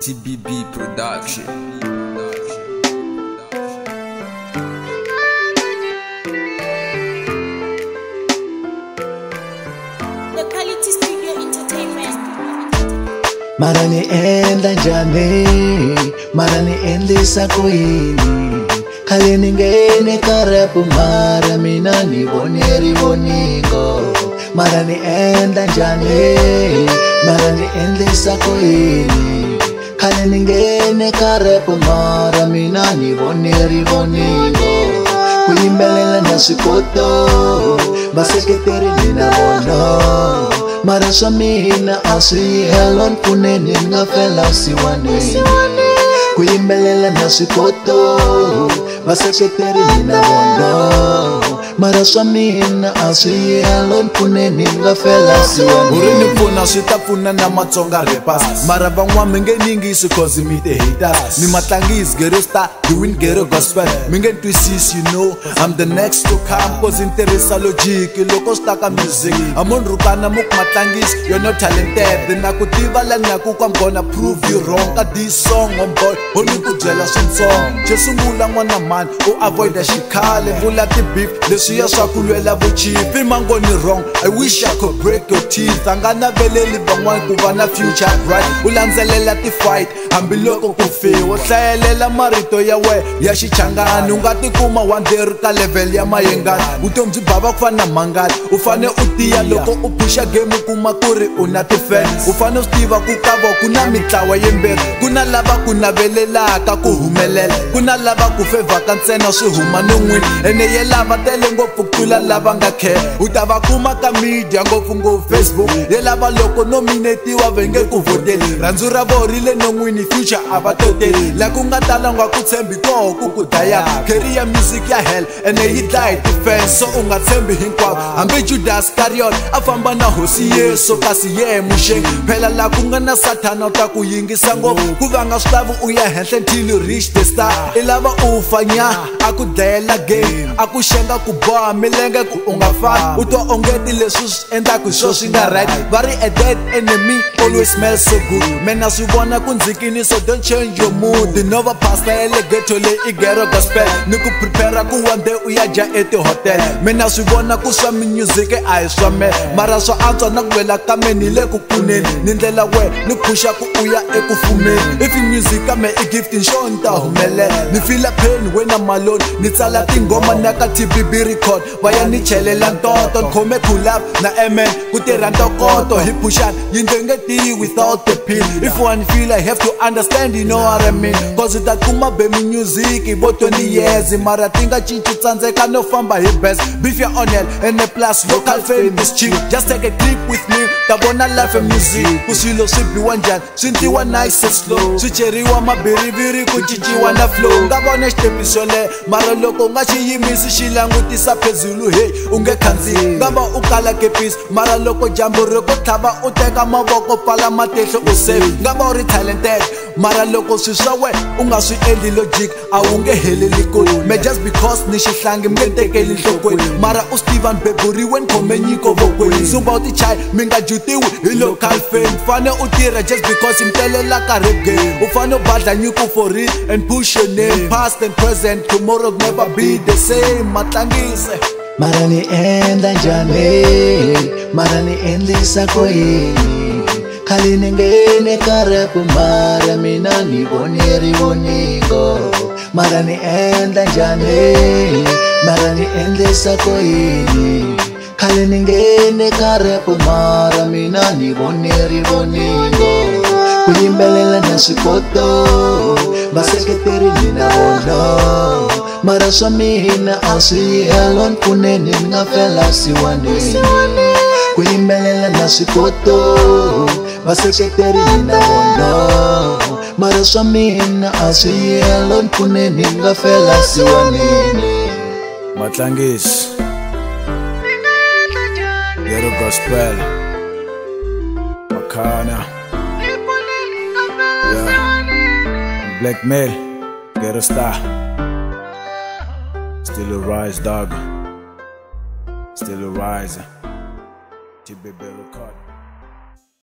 TBB Production. The Quality Studio Entertainment. Mara nienda njani, mara niendisa kuini. Kali ningene karepu mara mina ni boneri bonigo. Mara nienda njani, mara niendisa kuini. Kali ningene karepu mara mina ni boneri bonigo. Kuimbelela na sikoto, baseketeri nina bono. Mara samina asri helon puneni nga fela siwane. Kuimbelela na sikoto, baseketeri nina bono. Mara samina asri helon puneni nga fela siwane. Urini puna sitapuna na matsonga repas. Mara bangwa minge ningisi cause me the haters. Ni matlangis gero star, doing gero gospel. Minge twisis you know, I'm the next to come. Cause interesa logic, loko staka music. Amon rukana muk matlangis, you're not talented. Then nakutiva la nakuko, I'm gonna prove you wrong. Got this song on boy, only kujela some song. Jesungula mwana man, oh avoid the shikale. Vula the beef, lesuya sakulwela vuchi. If mango ni wrong, I wish I could break your teeth. Angana veleli bangwan kubana future bright. Ulanzelela ti fight, ambiloko kufi. Wasayelela marito ya we, ya shichangani. Ungati kuma wanderu ka level ya mayengani. Utomzi baba kufana mangani. Ufane utia loko upusha game kuma kuri unati fan. Ufane ustiva kukavo kuna mitawa yemberi. Kuna lava kuna velela kakuhumelela. Kuna lava kufeva kansena suhuma nungwini. Ene ye lava tele ngofu kula lava nga care. Utava kuma ka media ngofu ngo Facebook. Ye lava loko nominati wa venge kuvoteli. Ranzura vorile nongwini future abatoteli. Lakunga talangwa kutsembi ko kukudaya. Career music ya hell ene yi die defense. So unga tsembi hinkwa ambe Judas Kariot afamba na hosi yeso kasi ye musheng. Phela lakunga na satana utakuyingisa ngofu. Kuvanga stavu uya henhle until you reach the star. Ilava ufanya akudela game. Akushenga kuboa milenge ku ungafana. Utwa ongeti lesus enda kushoshi nga right. Vari a dead enemy always smells so good. Mena subona kunzikini so don't change your mood. The nova pasta ele ghetto le igero gospel. Niku prepare ku one day uyaja ete hotel. Mena subona kuswami music aiswame. Mara so anto nakwela kameni le kukuneni. Nindlela we nikusha ku uya ekufumeni. If music ame a gift in show nta humele. Ni feel a pain when I'm alone. Ni tsala tingoma naka TBB record. Vaya ni chelela ntoto nkome kulap na amen. Kutera ntokoto hip pushan yindengeti without the pill. If one feel I have to understand, you know what I mean. Cause that kuma be music about 20 years. Mara tinga chichu tsanzeka no famba hip best. Beef your onion and the plus local fame is cheap. Just take a trip with me. Tabona life and music. Kusilo sipi wanjan. Sinti wa nice and slow. Sucheri wa mabiri viri kuchichi wa na flow. Ngabone stepi sole. Mara loko ngashi yimisi shilangu tisa pezulu hey. Unge kanzi. Ngaba ukala kepis. Mara loko jambo reko taba uteka maboko pala matesho usave. Ngaba ori talented. Mara loko sishawe. Unga sui eli logic. Aunge hele liko. Me just because nishihlangi mgeteke lintokwe. Mara Steven Beburi wen komenyiko vokwe. Zumba uti chai minga jutiwi. Local fame. Fane utira just because imtele like a rap game. Ufane badla nyuko for it and push your name. Past and present. Tomorrow never be the same. Matlangise. Mara nienda njani, mara niendisa kuini. Kali ningene karepu mara mina ni boneri bonigo. Mara nienda njani, mara niendisa kuini. Kali ningene karepu mara mina ni boneri bonigo. Kuimbelela na sikoto, baseketeri nina bono. Mara samina asri helon puneni nga fela siwane. Kuimbelela na sikoto, baseketeri nina bono. Mara samina asri helon puneni nga fela siwane. Matlangis Gero gospel Makana yeah. Blackmail Gero star. Still a rise dog. Still a rise. TBB record.